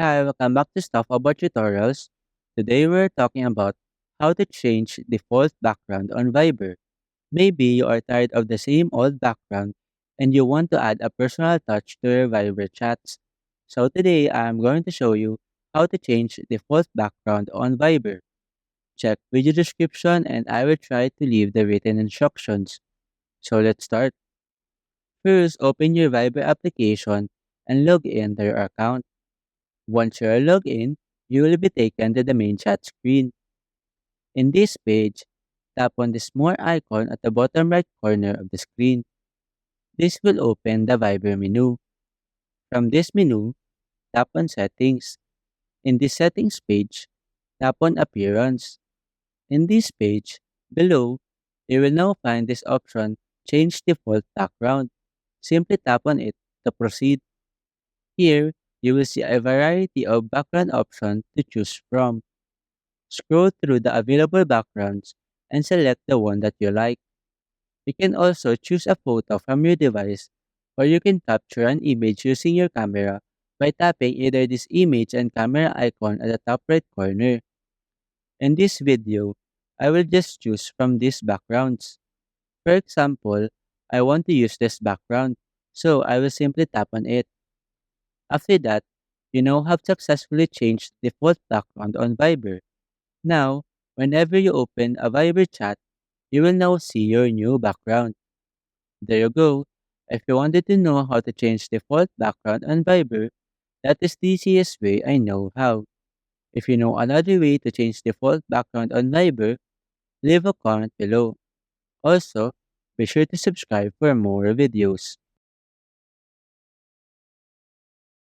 Hi, welcome back to Stuff About Tutorials. Today we're talking about how to change default background on Viber. Maybe you are tired of the same old background and you want to add a personal touch to your Viber chats. So today I'm going to show you how to change default background on Viber. Check video description and I will try to leave the written instructions. So let's start. First, open your Viber application and log in to your account. Once you are logged in, you will be taken to the main chat screen. In this page, tap on the small icon at the bottom right corner of the screen. This will open the Viber menu. From this menu, tap on Settings. In the Settings page, tap on Appearance. In this page, below, you will now find this option, Change Default Background. Simply tap on it to proceed. Here, you will see a variety of background options to choose from. Scroll through the available backgrounds and select the one that you like. You can also choose a photo from your device, or you can capture an image using your camera by tapping either this image and camera icon at the top right corner. In this video, I will just choose from these backgrounds. For example, I want to use this background, so I will simply tap on it. After that, you now have successfully changed the default background on Viber. Now, whenever you open a Viber chat, you will now see your new background. There you go. If you wanted to know how to change default background on Viber, that is the easiest way I know how. If you know another way to change default background on Viber, leave a comment below. Also, be sure to subscribe for more videos.